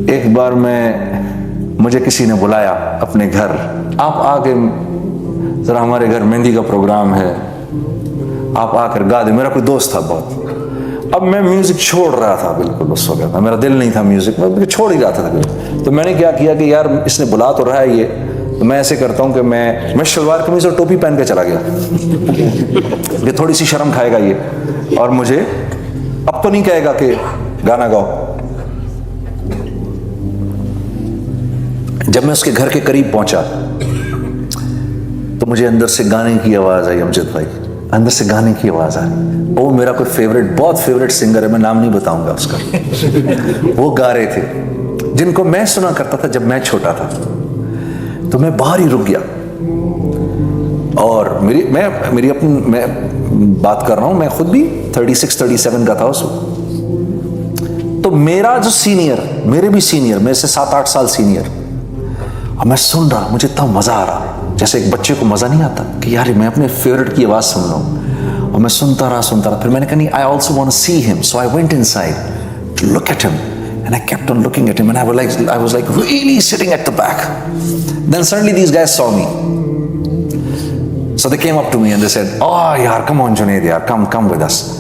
ایک بار مجھے کسی نے بلایا اپنے گھر, آپ آ کے ذرا ہمارے گھر مہندی کا پروگرام ہے, آپ آ کر گا دیں. میرا کوئی دوست تھا بہت. اب میں میوزک چھوڑ رہا تھا بالکل اس وقت, میرا دل نہیں تھا میوزک میں, چھوڑ ہی رہا تھا. تو میں نے کیا کیا کہ یار اس نے بلا تو رہا ہے یہ, تو میں ایسے کرتا ہوں کہ میں شلوار قمیض اور ٹوپی پہن کے چلا گیا کہ تھوڑی سی شرم کھائے گا یہ, اور مجھے اب تو نہیں کہے گا کہ گانا گاؤ. جب میں اس کے گھر کے قریب پہنچا تو مجھے اندر سے گانے کی آواز آئی. امجد بھائی اندر سے گانے کی آواز آئی. وہ میرا کوئی فیوریٹ, بہت فیوریٹ سنگر ہے, میں نام نہیں بتاؤں گا اس کا. وہ گا رہے تھے جن کو میں سنا کرتا تھا جب میں چھوٹا تھا. تو میں باہر ہی رک گیا, اور میں بات کر رہا ہوں, میں خود بھی 36-37 کا تھا اس وقت. تو میرا جو سینئر, میرے بھی سینئر, میرے سے 7-8 سال سینئر, اور میں سن رہا, مجھے اتنا مزہ آ رہا جیسے ایک بچے کو مزہ نہیں آتا کہ یار میں اپنے فیوریٹ کی آواز سن رہا ہوں. اور میں سنتا رہا. پھر میں نے کہا نہیں, I also want to see him. So I went inside to look at him, and I kept on looking at him, and I was like really sitting at the back. Then suddenly these guys saw me. So they came up to me and they said, oh yaar, come on Junaid yaar, come with us.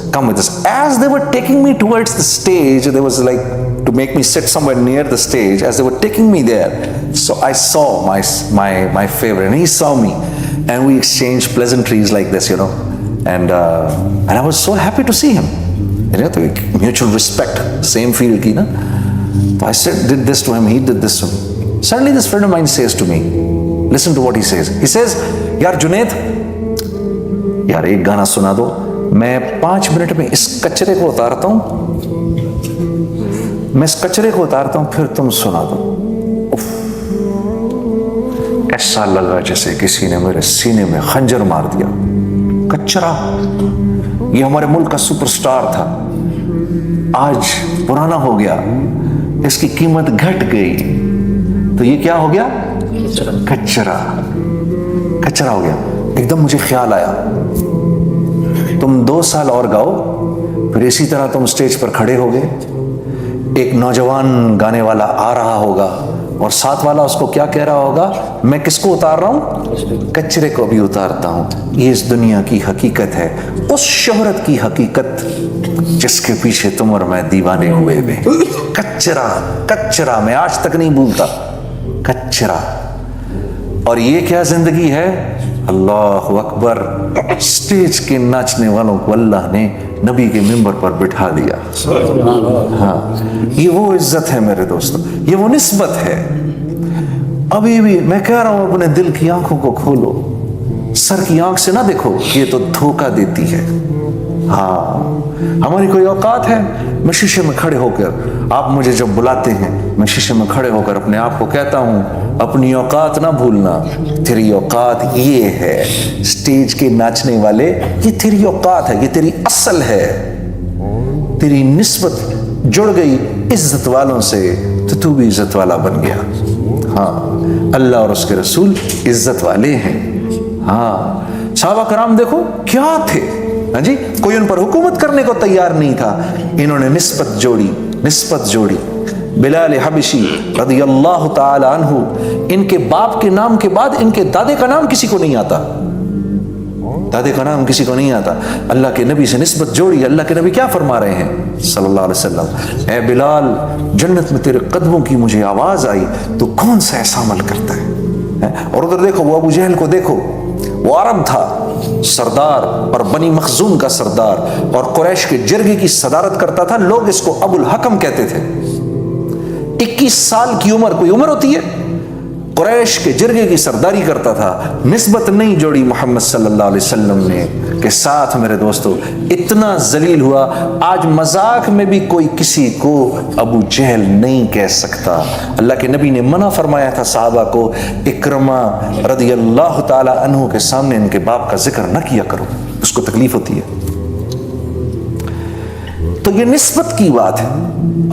As they were taking me towards the stage, there was like to make me sit somewhere near the stage. As they were taking me there, so I saw my favorite, and he saw me, and we exchanged pleasantries like this, you know, and I was so happy to see him. You know, mutual respect, same field ki na. So I did this to him, he did this to me. Suddenly this friend of mine says to me, listen to what he says. He says, yaar Junaid, yaar ek gana suna do, میں 5 minute میں اس کچرے کو اتارتا ہوں, پھر تم سنا دو. ایسا لگا جیسے کسی نے میرے سینے میں خنجر مار دیا. کچرا, یہ ہمارے ملک کا سپر سٹار تھا, آج پرانا ہو گیا, اس کی قیمت گھٹ گئی, تو یہ کیا ہو گیا؟ کچرا ہو گیا. ایک دم مجھے خیال آیا, تم 2 سال اور گاؤ, پھر اسی طرح تم سٹیج پر کھڑے ہوگے, ایک نوجوان گانے والا آ رہا ہوگا, اور ساتھ والا اس کو کیا کہہ رہا ہوگا, میں کس کو اتار رہا ہوں؟ کچرے کو بھی اتارتا ہوں. یہ اس دنیا کی حقیقت ہے, اس شہرت کی حقیقت جس کے پیچھے تم اور میں دیوانے ہوئے ہوئے. کچرا میں آج تک نہیں بھولتا, کچرا. اور یہ کیا زندگی ہے؟ اللہ اکبر, سٹیج کے ناچنے والوں کو اللہ نے نبی کے ممبر پر بٹھا دیا. ہاں, یہ وہ عزت ہے میرے دوستو, یہ وہ نسبت ہے. ابھی بھی میں کہہ رہا ہوں, اپنے دل کی آنکھوں کو کھولو, سر کی آنکھ سے نہ دیکھو, یہ تو دھوکہ دیتی ہے. ہاں, ہماری کوئی اوقات ہے؟ میں شیشے میں کھڑے ہو کر, آپ مجھے جب بلاتے ہیں, میں شیشے میں کھڑے ہو کر اپنے آپ کو کہتا ہوں, اپنی اوقات نہ بھولنا, تیری اوقات یہ ہے. سٹیج کے ناچنے والے, یہ تیری اوقات ہے, یہ تیری اصل ہے. تیری نسبت جڑ گئی عزت والوں سے, تو بھی عزت والا بن گیا. ہاں, اللہ اور اس کے رسول عزت والے ہیں. ہاں, صحابہ کرام دیکھو کیا تھے, ہاں جی, کوئی ان پر حکومت کرنے کو تیار نہیں تھا, انہوں نے نسبت جوڑی. بلال حبشی رضی اللہ تعالی عنہ, ان کے باپ کے نام کے بعد ان کے دادے کا نام کسی کو نہیں آتا. اللہ کے نبی سے نسبت جوڑی. اللہ کے نبی کیا فرما رہے ہیں صلی اللہ علیہ وسلم, اے بلال, جنت میں تیرے قدموں کی مجھے آواز آئی, تو کون سا ایسا عمل کرتا ہے. اور ادھر دیکھو, وہ ابو جہل کو دیکھو, وہ عرب تھا, سردار, اور بنی مخزوم کا سردار, اور قریش کے جرگے کی صدارت کرتا تھا. لوگ اس کو ابو الحکم کہتے تھے. 21 سال کی عمر کوئی عمر ہوتی ہے؟ قریش کے جرگے کی سرداری کرتا تھا. نسبت نہیں جوڑی محمد صلی اللہ علیہ وسلم نے کے ساتھ. میرے دوستو, اتنا ذلیل ہوا, آج مذاق میں بھی کوئی کسی کو ابو جہل نہیں کہہ سکتا. اللہ کے نبی نے منع فرمایا تھا صحابہ کو, اکرمہ رضی اللہ تعالی عنہ کے سامنے ان کے باپ کا ذکر نہ کیا کرو, اس کو تکلیف ہوتی ہے. تو یہ نسبت کی بات ہے,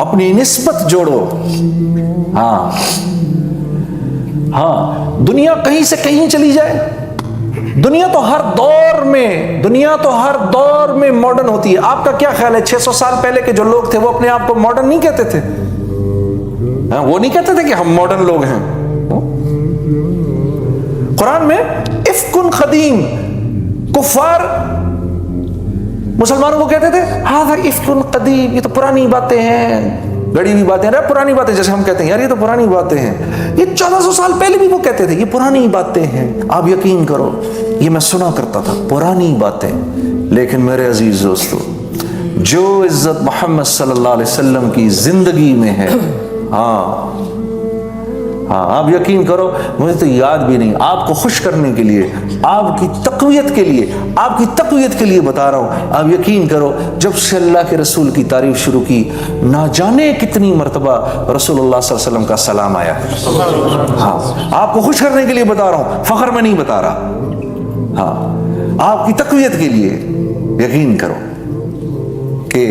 اپنی نسبت جوڑو. ہاں, دنیا کہیں سے کہیں چلی جائے, دنیا تو ہر دور میں ماڈرن ہوتی ہے. آپ کا کیا خیال ہے, 600 سال پہلے کے جو لوگ تھے وہ اپنے آپ کو ماڈرن نہیں کہتے تھے؟ وہ نہیں کہتے تھے کہ ہم ماڈرن لوگ ہیں. قرآن میں افکن قدیم، کفار مسلمانوں کو کہتے تھے ہاں افکن قدیم، یہ تو پرانی باتیں ہیں، گڑی ہوئی باتیں. ارے پرانی باتیں جیسے ہم کہتے ہیں یار یہ تو پرانی باتیں ہیں، یہ 1400 سال پہلے بھی وہ کہتے تھے یہ پرانی باتیں ہیں. آپ یقین کرو یہ میں سنا کرتا تھا پرانی باتیں. لیکن میرے عزیز دوستو، جو عزت محمد صلی اللہ علیہ وسلم کی زندگی میں ہے، ہاں آپ یقین کرو مجھے تو یاد بھی نہیں. آپ کو خوش کرنے کے لیے، آپ کی تقویت کے لیے بتا رہا ہوں. آپ یقین کرو جب سے اللہ کے رسول کی تعریف شروع کی، نہ جانے کتنی مرتبہ رسول اللہ صلی اللہ علیہ وسلم کا سلام آیا. ہاں آپ کو خوش کرنے کے لیے بتا رہا ہوں، فخر میں نہیں بتا رہا. ہاں آپ کی تقویت کے لیے. یقین کرو کہ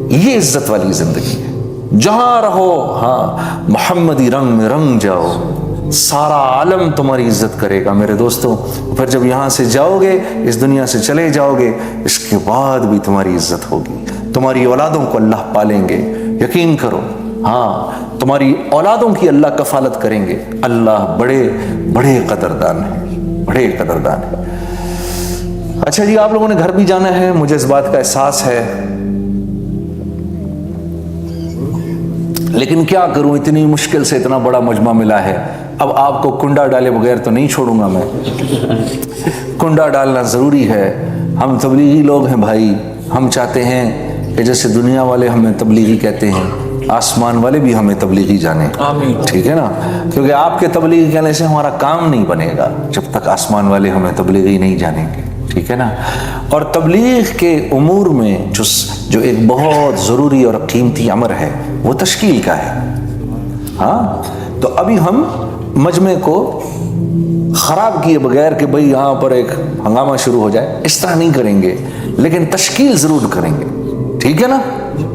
یہ عزت والی زندگی ہے. جہاں رہو ہاں محمدی رنگ میں رنگ جاؤ، سارا عالم تمہاری عزت کرے گا. میرے دوستوں پھر جب یہاں سے جاؤ گے، اس دنیا سے چلے جاؤ گے، اس کے بعد بھی تمہاری عزت ہوگی. تمہاری اولادوں کو اللہ پالیں گے. یقین کرو ہاں تمہاری اولادوں کی اللہ کفالت کریں گے. اللہ بڑے بڑے قدردان ہیں، بڑے قدردان ہیں. اچھا جی، آپ لوگوں نے گھر بھی جانا ہے، مجھے اس بات کا احساس ہے، لیکن کیا کروں، اتنی مشکل سے اتنا بڑا مجمع ملا ہے. اب آپ کو کنڈا ڈالے بغیر تو نہیں چھوڑوں گا میں. کنڈا ڈالنا ضروری ہے. ہم تبلیغی لوگ ہیں بھائی. ہم چاہتے ہیں کہ جیسے دنیا والے ہمیں تبلیغی کہتے ہیں، آسمان والے بھی ہمیں تبلیغی جانے. ٹھیک ہے نا؟ کیونکہ آپ کے تبلیغی کہنے سے ہمارا کام نہیں بنے گا جب تک آسمان والے ہمیں تبلیغی نہیں جانیں گے. ٹھیک ہے نا؟ اور تبلیغ کے امور میں جو ایک بہت ضروری اور قیمتی امر ہے وہ تشکیل کا ہے. ہاں تو ابھی ہم مجمع کو خراب کیے بغیر کہ بھئی یہاں پر ایک ہنگامہ شروع ہو جائے، اس طرح نہیں کریں گے، لیکن تشکیل ضرور کریں گے. ٹھیک ہے نا؟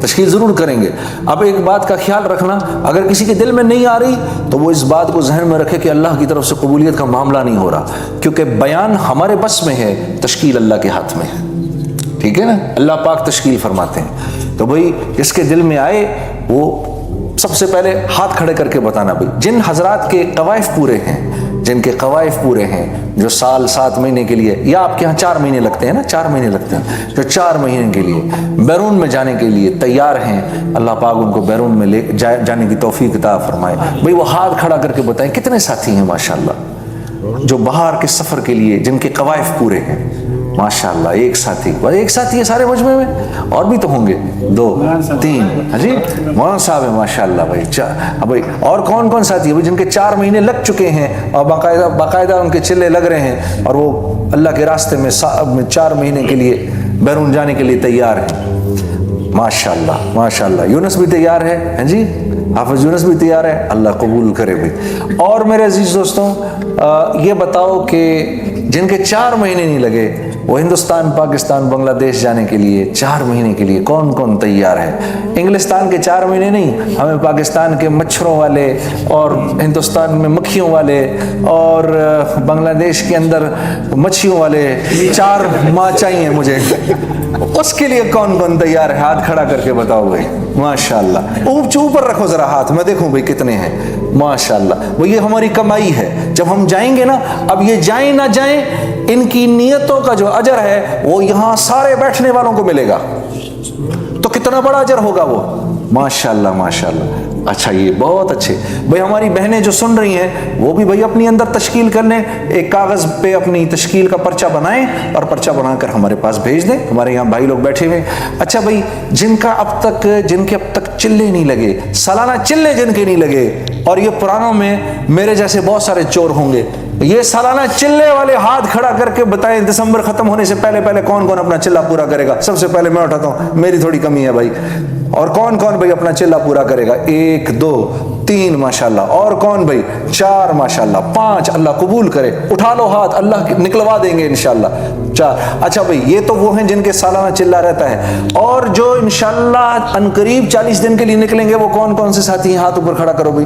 تشکیل ضرور کریں گے. اب ایک بات کا خیال رکھنا، اگر کسی کے دل میں نہیں آ رہی تو وہ اس بات کو ذہن میں رکھے کہ اللہ کی طرف سے قبولیت کا معاملہ نہیں ہو رہا، کیونکہ بیان ہمارے بس میں ہے، تشکیل اللہ کے ہاتھ میں ہے. ٹھیک ہے نا؟ اللہ پاک تشکیل فرماتے ہیں. تو بھئی جس کے دل میں آئے وہ سب سے پہلے ہاتھ کھڑے کر کے بتانا. بھئی جن حضرات کے قوائف پورے ہیں، جن کے قوائف پورے ہیں، جو سال 7 مہینے کے لیے، یا آپ کے ہاں 4 مہینے لگتے ہیں نا، 4 مہینے لگتے ہیں، جو 4 مہینے کے لیے بیرون میں جانے کے لیے تیار ہیں، اللہ پاک ان کو بیرون میں لے جانے کی توفیق عطا فرمائے. بھئی وہ ہاتھ کھڑا کر کے بتائیں کتنے ساتھی ہیں ماشاءاللہ جو باہر کے سفر کے لیے، جن کے قوائف پورے ہیں. ماشاءاللہ ایک ساتھی ہے سارے مجمع میں، اور بھی تو ہوں گے 2 3. جی مولانا صاحب ہیں ماشاءاللہ بھائی. اور کون کون ساتھی ہے جن کے 4 مہینے لگ چکے ہیں اور باقاعدہ ان کے چلے لگ رہے ہیں اور وہ اللہ کے راستے میں 4 مہینے کے لیے بیرون جانے کے لیے تیار ہیں. ماشاءاللہ ماشاءاللہ. یونس بھی تیار ہے جی، حافظ یونس بھی تیار ہے، اللہ قبول کرے بھی. اور میرے عزیز دوستوں یہ بتاؤ کہ جن کے 4 مہینے نہیں لگے وہ ہندوستان، پاکستان، بنگلہ دیش جانے کے لیے 4 مہینے کے لیے کون کون تیار ہے؟ انگلستان کے 4 مہینے نہیں، ہمیں پاکستان کے مچھروں والے اور ہندوستان میں مکھیوں والے اور بنگلہ دیش کے اندر مچھیوں والے 4 ماہ چاہیے مجھے. اس کے لیے کون کون تیار ہے؟ ہاتھ کھڑا کر کے بتاؤ بھائی. ماشاءاللہ. اوپر رکھو ذرا ہاتھ، میں دیکھوں بھائی کتنے ہیں. ماشاءاللہ. وہ یہ ہماری کمائی ہے. جب ہم جائیں گے نا، اب یہ جائیں نہ جائیں، ان کی نیتوں کا جو اجر ہے وہ یہاں سارے بیٹھنے والوں کو ملے گا. تو کتنا بڑا اجر ہوگا وہ. ماشاءاللہ ماشاءاللہ. اچھا یہ بہت اچھے. بھئی ہماری بہنیں جو سن رہی ہیں وہ بھی بھئی اپنی اندر تشکیل کر لیں، ایک کاغذ پہ اپنی تشکیل کا پرچہ بنائیں اور پرچہ بنا کر ہمارے پاس بھیج دیں. ہمارے یہاں بھائی لوگ بیٹھے ہوئے. اچھا بھئی جن کے اب تک چلے نہیں لگے، سالانہ چلے جن کے نہیں لگے، اور یہ پرانوں میں میرے جیسے بہت سارے چور ہوں گے، یہ سالانہ چلے والے ہاتھ کھڑا کر کے بتائیں دسمبر ختم ہونے سے پہلے کون کون اپنا چلہ پورا کرے گا. سب سے پہلے میں اٹھاتا ہوں، میری تھوڑی کمی ہے بھائی. اور کون کون بھائی اپنا چلہ پورا کرے گا؟ 1 2 3 ماشاءاللہ. اور کون بھائی؟ 4 ماشاءاللہ. 5 اللہ قبول کرے. اٹھا لو ہاتھ، اللہ نکلوا دیں گے انشاءاللہ. 4. اچھا بھائی یہ تو وہ ہیں جن کے سالانہ چلہ رہتا ہے. اور جو انشاءاللہ عنقریب 40 دن کے لیے نکلیں گے وہ کون کون سے ساتھی ہیں؟ ہاتھ اوپر کھڑا کرو بھائی.